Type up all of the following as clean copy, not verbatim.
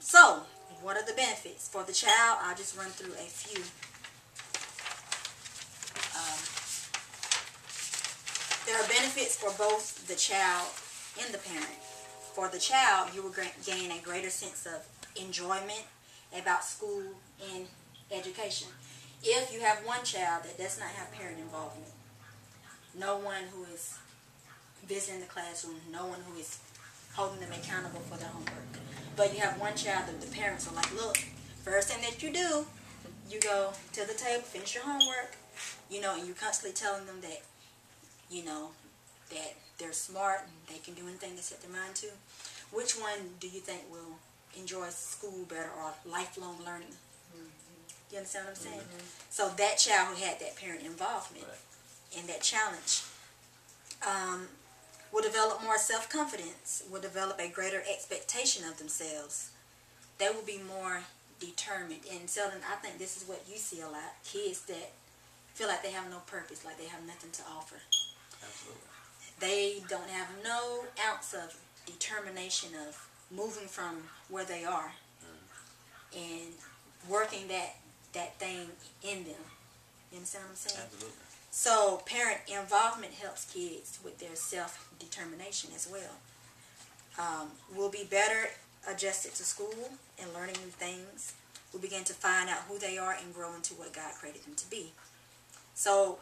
So, what are the benefits for the child? I'll just run through a few. There are benefits for both the child and the parent. For the child, you will gain a greater sense of enjoyment about school and education. If you have one child that does not have parent involvement, no one who is visiting the classroom, no one who is holding them accountable for their homework, but you have one child that the parents are like, look, first thing that you do, you go to the table, finish your homework, and you're constantly telling them that, that they're smart and they can do anything they set their mind to. Which one do you think will enjoy school better or lifelong learning? You understand what I'm saying? So that child who had that parent involvement in that challenge will develop more self-confidence, will develop a greater expectation of themselves. They will be more determined. And Selden, I think this is what you see a lot. Kids that feel like they have no purpose, like they have nothing to offer. Absolutely. They don't have no ounce of determination of moving from where they are and working that thing in them. You understand what I'm saying? Absolutely. So parent involvement helps kids with their self-determination as well. Will be better adjusted to school and learning new things. Will begin to find out who they are and grow into what God created them to be. So,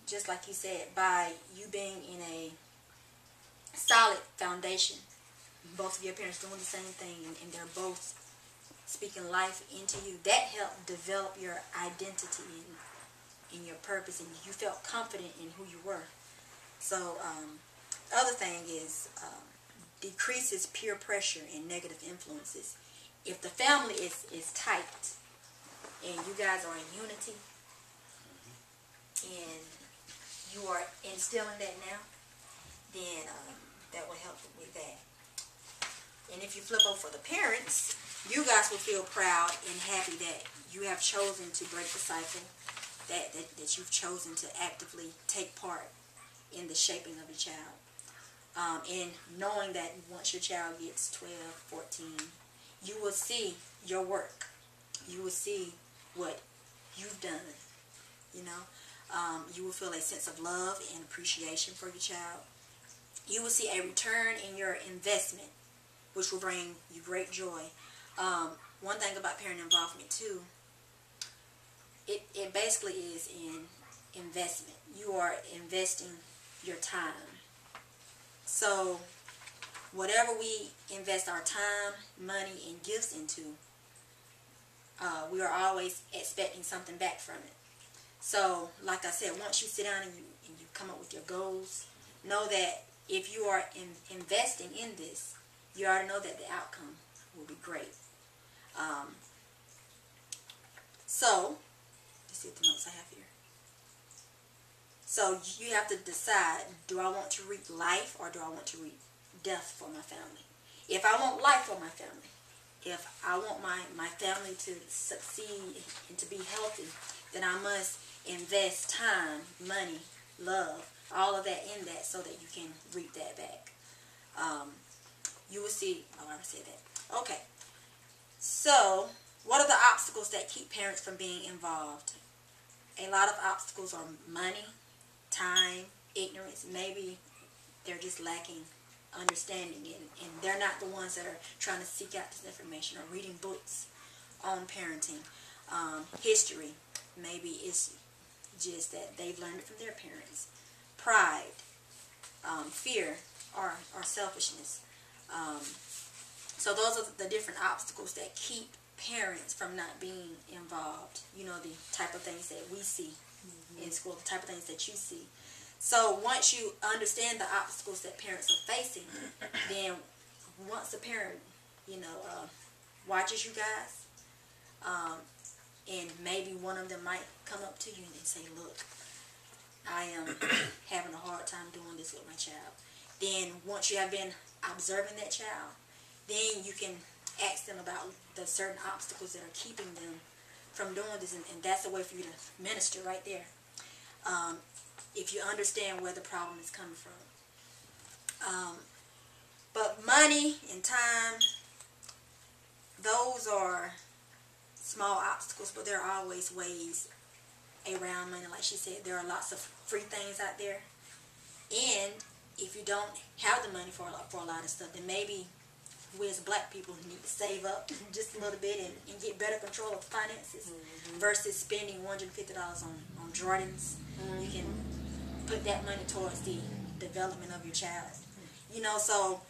just like you said, by you being in a solid foundation, both of your parents doing the same thing, and they're both speaking life into you, that helped develop your identity in your purpose, and you felt confident in who you were. So, other thing is decreases peer pressure and negative influences. If the family is tight and you guys are in unity and you are instilling that now, then that will help with that. And if you flip over for the parents, you guys will feel proud and happy that you have chosen to break the cycle, that you've chosen to actively take part in the shaping of your child. And knowing that once your child gets 12, 14, you will see your work. You will see what you've done, you will feel a sense of love and appreciation for your child. You will see a return in your investment, which will bring you great joy. One thing about parent involvement too, it basically is in investment. You are investing your time. So whatever we invest our time, money, and gifts into, we are always expecting something back from it. So, like I said, once you sit down and you come up with your goals, know that if you are investing in this, you already know that the outcome will be great. So, let's see what the notes I have here. So, you have to decide, do I want to reap life or do I want to reap death for my family? If I want life for my family, if I want my family to succeed and to be healthy, then I must invest time, money, love, all of that in that so that you can reap that back. You will see, I already said that. Okay, so what are the obstacles that keep parents from being involved? A lot of obstacles are money, time, ignorance. Maybe they're just lacking understanding, and they're not the ones that are trying to seek out this information or reading books on parenting. History, maybe it's just that they've learned it from their parents. Pride, fear, or selfishness. So those are the different obstacles that keep parents from not being involved. The type of things that we see in school, the type of things that you see. So once you understand the obstacles that parents are facing, then once the parent, watches you guys, and maybe one of them might come up to you and say, look, I am having a hard time doing this with my child. Then once you have been observing that child, then you can ask them about the certain obstacles that are keeping them from doing this, and that's a way for you to minister right there. If you understand where the problem is coming from. But money and time, those are small obstacles, but there are always ways around money. Like she said, there are lots of free things out there. And if you don't have the money for a lot of stuff, then maybe we as black people need to save up just a little bit and get better control of finances versus spending $150 on Jordans. You can put that money towards the development of your child. You know, so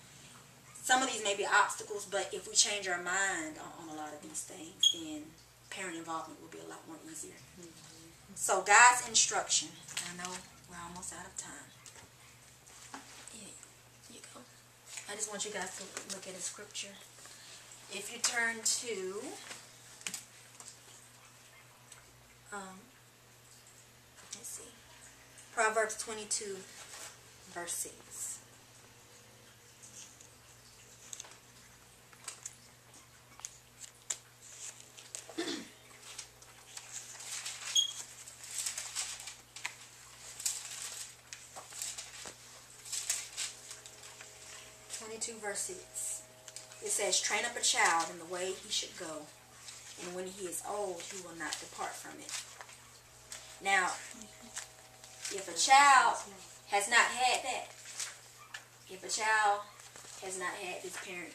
some of these may be obstacles, but if we change our mind on a lot of these things, then parent involvement will be a lot more easier. So God's instruction. I know we're almost out of time. Here you go. I just want you guys to look at the scripture. If you turn to let's see, Proverbs 22, verse 6. Verse 6. It says, train up a child in the way he should go, and when he is old, he will not depart from it. Now, if a child has not had that, if a child has not had this parent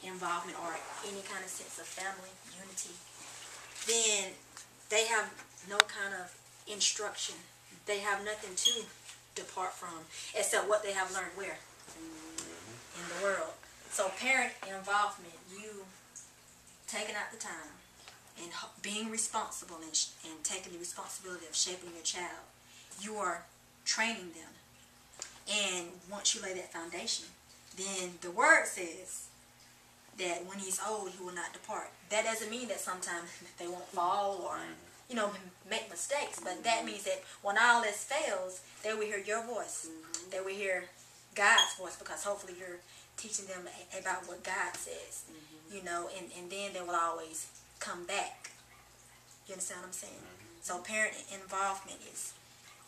involvement or any kind of sense of family unity, then they have no kind of instruction. They have nothing to depart from except what they have learned where? In the world. So parent involvement, you taking out the time and being responsible and taking the responsibility of shaping your child, you are training them. And once you lay that foundation, then the word says that when he's old, he will not depart. That doesn't mean that sometimes they won't fall or, you know, make mistakes, but that means that when all this fails, they will hear your voice. They will hear God's voice, because hopefully you're teaching them about what God says, you know, and then they will always come back. You understand what I'm saying? So parent involvement is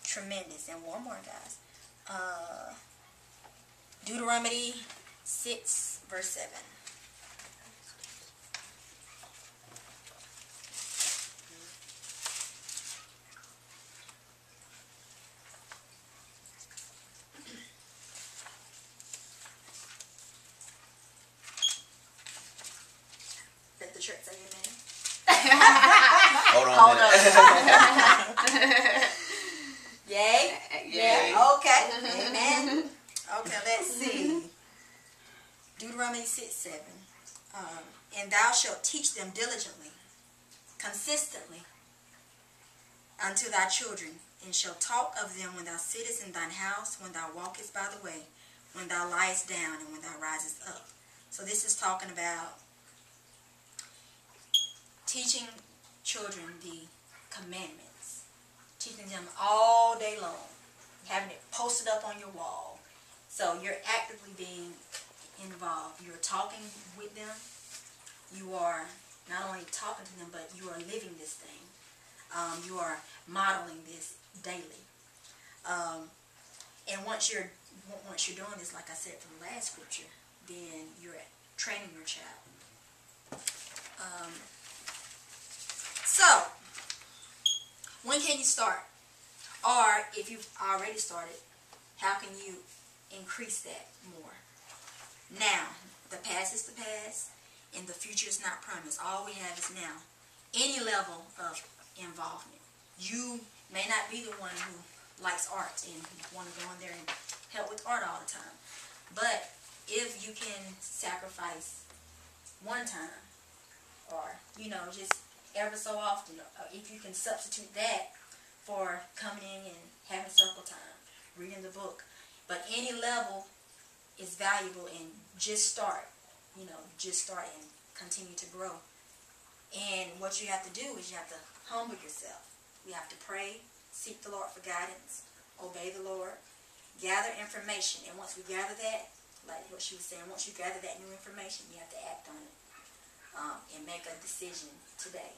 tremendous. And one more, guys. Deuteronomy 6, verse 7. The church say amen. Hold on. Yay? Yeah. Okay. Amen. Okay, let's see. Deuteronomy 6, 7. And thou shalt teach them diligently, consistently, unto thy children, and shalt talk of them when thou sittest in thine house, when thou walkest by the way, when thou liest down, and when thou risest up. So this is talking about teaching children the commandments, teaching them all day long, having it posted up on your wall. So you're actively being involved. You're talking with them. You are not only talking to them, but you are living this thing. You are modeling this daily. And once you're doing this, like I said from the last scripture, then you're training your child. So, when can you start? Or if you've already started, how can you increase that more? Now, the past is the past, and the future is not promised. All we have is now. Any level of involvement. You may not be the one who likes art and want to go in there and help with art all the time. But if you can sacrifice one time, or, you know, just ever so often, if you can substitute that for coming in and having circle time, reading the book. But any level is valuable, and just start, you know, just start and continue to grow. And what you have to do is you have to humble yourself. You have to pray, seek the Lord for guidance, obey the Lord, gather information. And once we gather that, like what she was saying, once you gather that new information, you have to act on it and make a decision today.